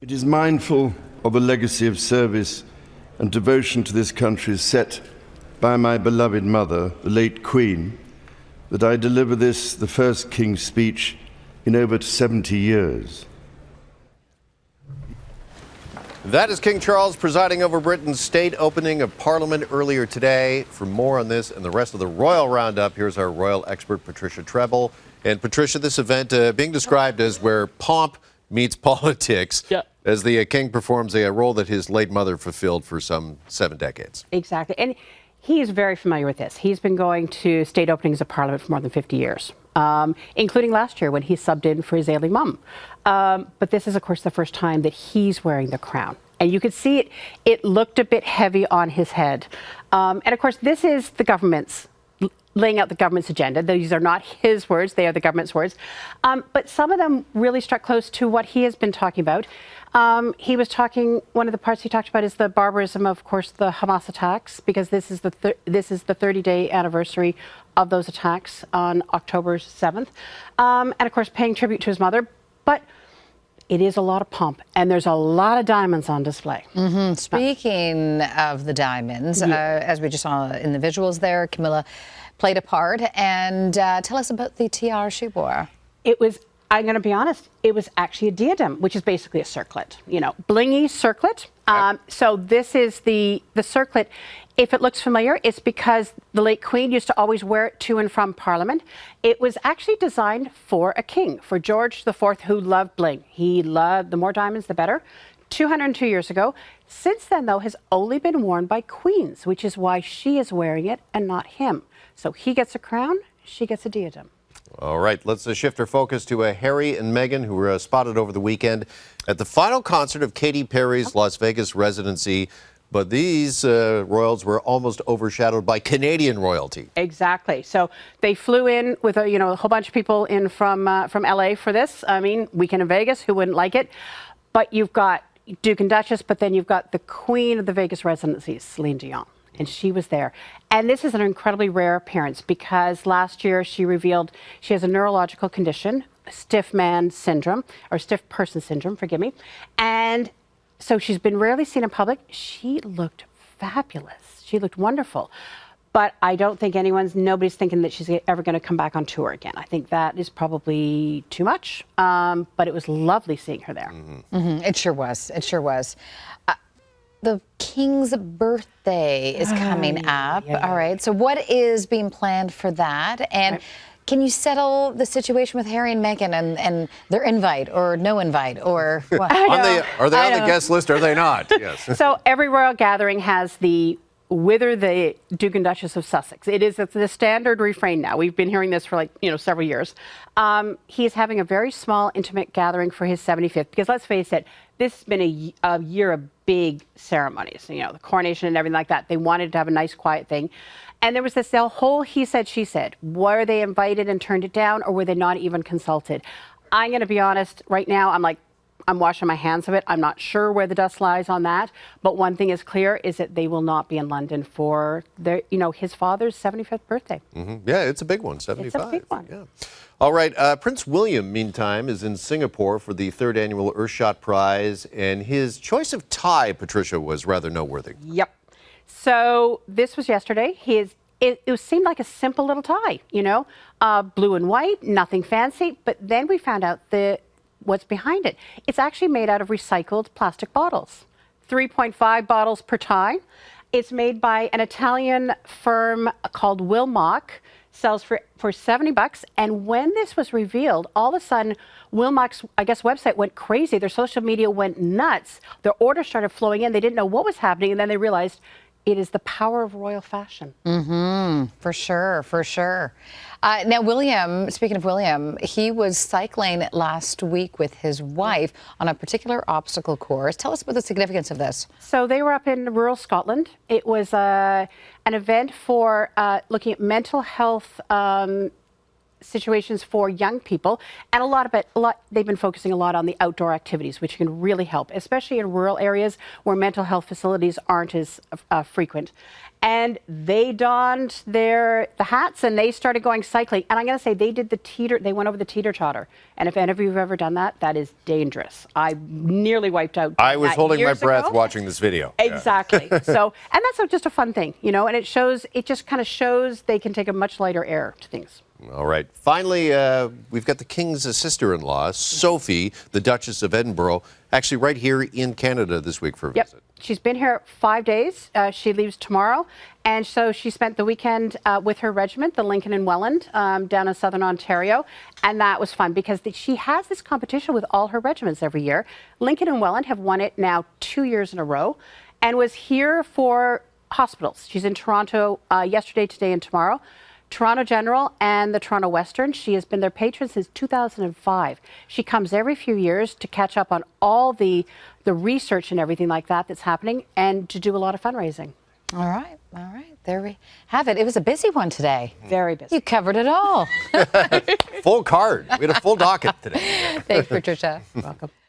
It is mindful of the legacy of service and devotion to this country set by my beloved mother, the late Queen, that I deliver this, the first King's speech in over 70 years. That is King Charles presiding over Britain's state opening of Parliament earlier today. For more on this and the rest of the Royal Roundup, here's our royal expert, Patricia Treble. And Patricia, this event being described as where pomp meets politics, as the king performs a role that his late mother fulfilled for some 7 decades. Exactly. And he is very familiar with this. He's been going to state openings of Parliament for more than 50 years, including last year when he subbed in for his ailing mum. But this is, of course, the first time that he's wearing the crown. And you could see it looked a bit heavy on his head. And, of course, this is the government's, laying out the government's agenda. These are not his words, they are the government's words. But some of them really struck close to what he has been talking about. He was talking, one of the parts he talked about is the barbarism, of course, the Hamas attacks, because this is the 30-day anniversary of those attacks on October 7th. And, of course, paying tribute to his mother. But it is a lot of pomp, and there's a lot of diamonds on display. Speaking of the diamonds, as we just saw in the visuals there, Camilla played a part. And tell us about the tiara she wore. It was, I'm going to be honest, it was actually a diadem, which is basically a circlet, you know, blingy circlet. So this is the circlet. If it looks familiar, it's because the late Queen used to always wear it to and from Parliament. It was actually designed for a king, for George IV, who loved bling. He loved the more diamonds, the better. 202 years ago. Since then, though, has only been worn by queens, which is why she is wearing it and not him. So he gets a crown, she gets a diadem. All right, let's shift our focus to Harry and Meghan, who were spotted over the weekend at the final concert of Katy Perry's Las Vegas residency. But these royals were almost overshadowed by Canadian royalty. Exactly. So they flew in with a whole bunch of people in from LA for this. I mean, weekend in Vegas, who wouldn't like it? But you've got Duke and Duchess, but then you've got the Queen of the Vegas residencies, Celine Dion. And she was there. And this is an incredibly rare appearance because last year she revealed she has a neurological condition, stiff man syndrome, or stiff person syndrome, forgive me. And so she's been rarely seen in public. She looked fabulous. She looked wonderful. But I don't think nobody's thinking that she's ever going to come back on tour again. I think that is probably too much. But it was lovely seeing her there. It sure was. It sure was. The King's birthday is coming up. All right. So what is being planned for that? And can you settle the situation with Harry and Meghan and their invite or no invite or what? Are they on the guest list or are they not? Yes. So every royal gathering has the whither the Duke and Duchess of Sussex. It's the standard refrain now. We've been hearing this for several years. He's having a very small, intimate gathering for his 75th because let's face it, this has been a year of big ceremonies, the coronation and everything like that. They wanted to have a nice, quiet thing. And there was this whole he said, she said. Were they invited and turned it down or were they not even consulted? I'm going to be honest, right now, I'm washing my hands of it. I'm not sure where the dust lies on that. But one thing is clear is that they will not be in London for his father's 75th birthday. Yeah, it's a big one, 75. It's a big one. Yeah. All right, Prince William, meantime, is in Singapore for the 3rd annual Earthshot Prize. And his choice of tie, Patricia, was rather noteworthy. Yep. So this was yesterday. It seemed like a simple little tie, blue and white, nothing fancy. But then we found out what's behind it. It's actually made out of recycled plastic bottles. 3.5 bottles per tie. It's made by an Italian firm called Wilmach. Sells for $70. And when this was revealed, all of a sudden, Wilmach's, website went crazy. Their social media went nuts. Their orders started flowing in. They didn't know what was happening. And then they realized it is the power of royal fashion. For sure, for sure. Now, William, speaking of William, he was cycling last week with his wife on a particular obstacle course. Tell us about the significance of this. So they were up in rural Scotland. It was an event for looking at mental health situations for young people, and a lot they've been focusing a lot on the outdoor activities, which can really help, especially in rural areas where mental health facilities aren't as frequent. And they donned the hats and they started going cycling. And I'm going to say they went over the teeter-totter. And if any of you have ever done that, that is dangerous. I nearly wiped out. I was holding my breath ago. watching this video. Exactly. Yeah. So, and that's just a fun thing, you know, and it just kind of shows they can take a much lighter air to things. All right. Finally, we've got the King's sister-in-law, Sophie, the Duchess of Edinburgh, actually right here in Canada this week for a visit. She's been here 5 days. She leaves tomorrow. And so she spent the weekend with her regiment, the Lincoln and Welland, down in southern Ontario. And that was fun because she has this competition with all her regiments every year. Lincoln and Welland have won it now 2 years in a row and was here for hospitals. She's in Toronto yesterday, today, and tomorrow. Toronto General and the Toronto Western. She has been their patron since 2005. She comes every few years to catch up on all the research and everything like that that's happening and to do a lot of fundraising. All right. There we have it. It was a busy one today. Very busy. You covered it all. Full card. We had a full docket today. Thanks, Patricia. Welcome.